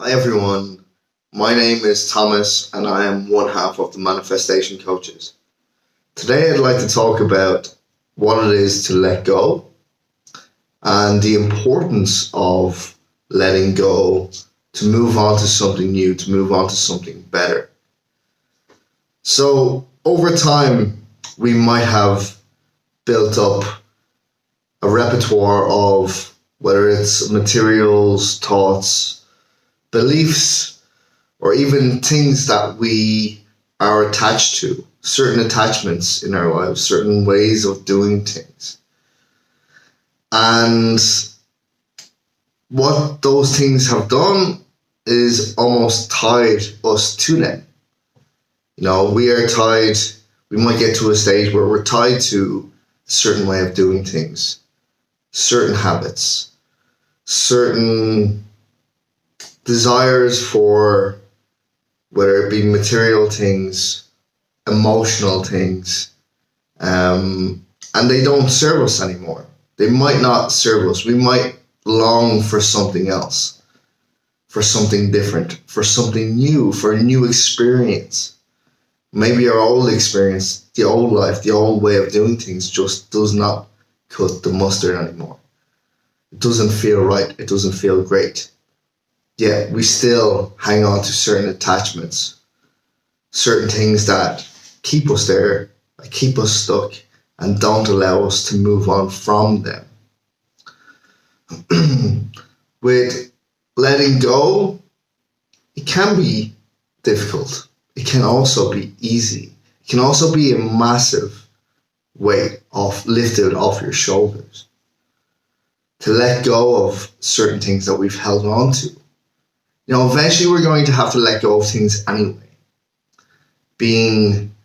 Hi everyone, my name is Thomas and I am one half of the Manifestation Coaches. Today I'd like to talk about what it is to let go and the importance of letting go to move on to something new, to move on to something better. So over time we might have built up a repertoire of whether it's materials, thoughts, beliefs, or even things that we are attached to, certain attachments in our lives, certain ways of doing things. And what those things have done is almost tied us to them. We are tied, we might get to a stage where we're tied to a certain way of doing things, certain habits, certain desires for whether it be material things, emotional things, and they don't serve us anymore. They might not serve us. We might long for something else, for something different, for something new, for a new experience. Maybe our old experience, the old life, the old way of doing things just does not cut the mustard anymore. It doesn't feel right. It doesn't feel great. Yet we still hang on to certain attachments, certain things that keep us there, that keep us stuck, and don't allow us to move on from them. With letting go, it can be difficult. It can also be easy. It can also be a massive weight lifted off your shoulders. To let go of certain things that we've held on to. Eventually we're going to have to let go of things anyway. Being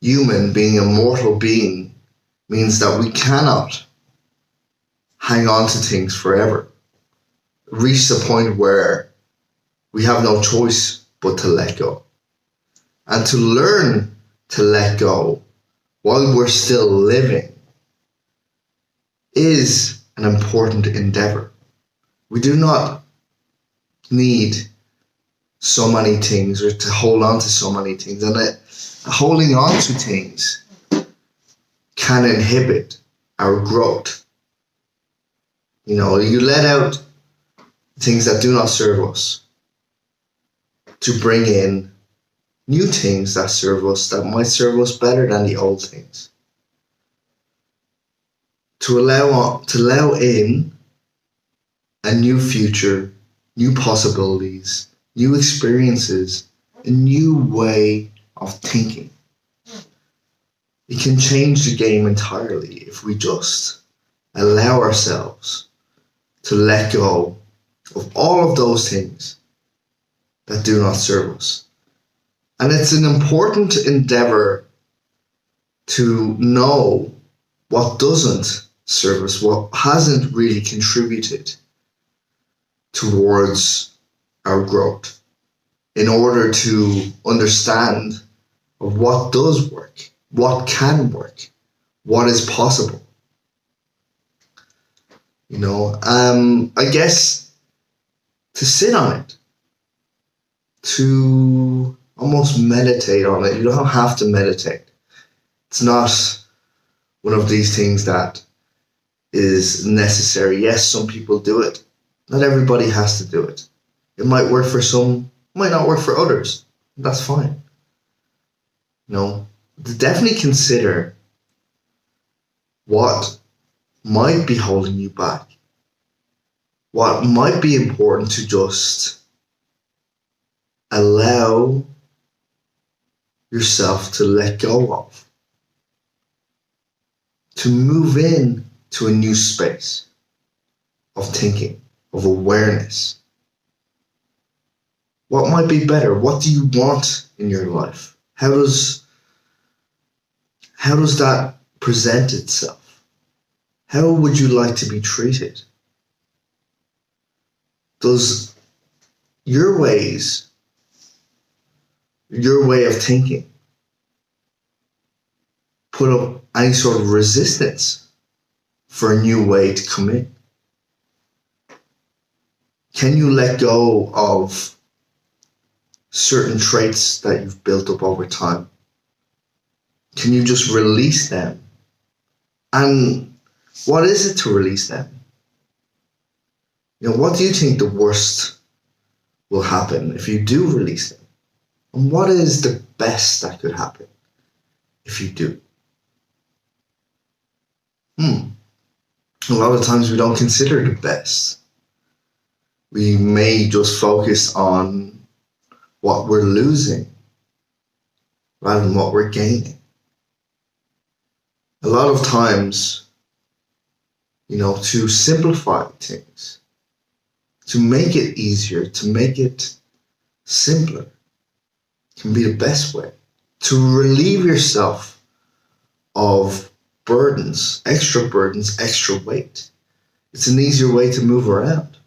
human, being a mortal being, means that we cannot hang on to things forever. Reach the point where we have no choice but to let go. And to learn to let go while we're still living is an important endeavor. We do not need so many things or to hold on to so many things, and holding on to things can inhibit our growth. You let out things that do not serve us to bring in new things that serve us, that might serve us better than the old things. To allow in a new future, new possibilities, new experiences, a new way of thinking. It can change the game entirely if we just allow ourselves to let go of all of those things that do not serve us. And it's an important endeavor to know what doesn't serve us, what hasn't really contributed towards our growth, in order to understand of what does work, what can work, what is possible. I guess to sit on it, to almost meditate on it. You don't have to meditate. It's not one of these things that is necessary. Yes, some people do it. Not everybody has to do it. It might work for some, might not work for others. That's fine. Definitely consider what might be holding you back. What might be important to just allow yourself to let go of. To move in to a new space of thinking, of awareness. What might be better? What do you want in your life? How does that present itself? How would you like to be treated? Does your way of thinking put up any sort of resistance for a new way to come in? Can you let go of certain traits that you've built up over time? Can you just release them? And what is it to release them? What do you think the worst will happen if you do release them? And what is the best that could happen if you do? A lot of times we don't consider the best. We may just focus on what we're losing rather than what we're gaining. A lot of times, to simplify things, to make it easier, to make it simpler, can be the best way. To relieve yourself of burdens, extra weight. It's an easier way to move around.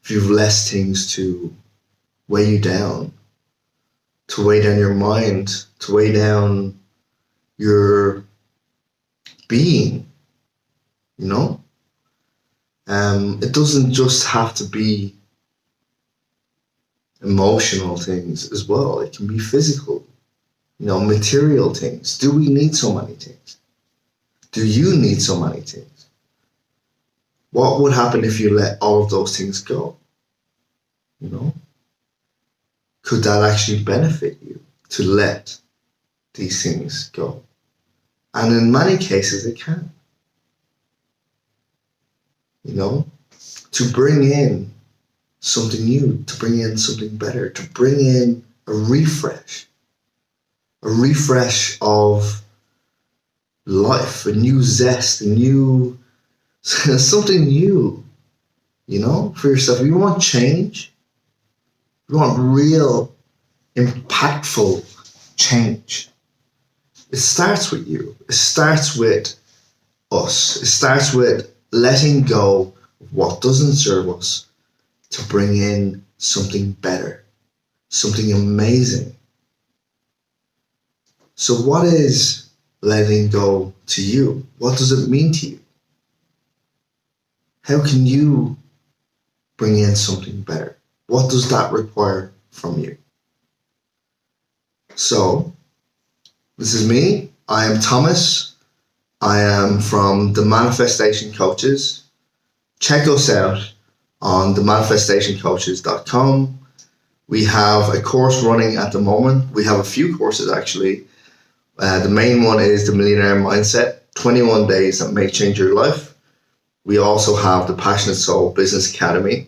If you've less things to weigh you down, to weigh down your mind, to weigh down your being, it doesn't just have to be emotional things as well. It can be physical, material things. Do we need so many things? Do you need so many things? What would happen if you let all of those things go? Could that actually benefit you to let these things go? And in many cases, it can. To bring in something new, to bring in something better, to bring in a refresh of life, a new zest, something new, for yourself. If you want change, you want real, impactful change, it starts with you. It starts with us. It starts with letting go of what doesn't serve us to bring in something better, something amazing. So what is letting go to you? What does it mean to you? How can you bring in something better? What does that require from you? So, this is me. I am Thomas. I am from the Manifestation Coaches. Check us out on themanifestationcoaches.com. We have a course running at the moment. We have a few courses actually. The main one is the Millionaire Mindset, 21 days that may change your life. We also have the Passionate Soul Business Academy.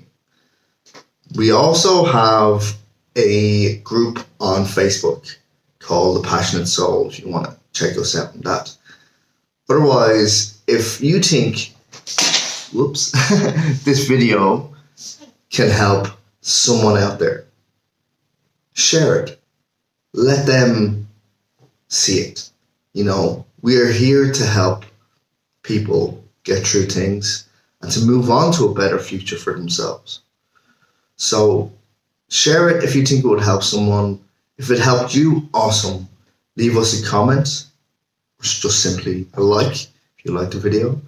We also have a group on Facebook called The Passionate Soul, if you want to check us out on that. Otherwise, if you think, this video can help someone out there, share it. Let them see it. We are here to help people get through things and to move on to a better future for themselves. So share it if you think it would help someone. If it helped you, awesome. Leave us a comment, or just simply a like if you like the video.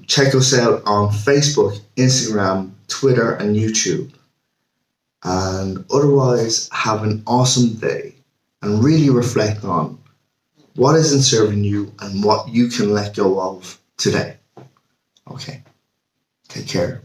Check us out on Facebook, Instagram, Twitter, and YouTube. And otherwise, have an awesome day and really reflect on what isn't serving you and what you can let go of today. Okay. Take care.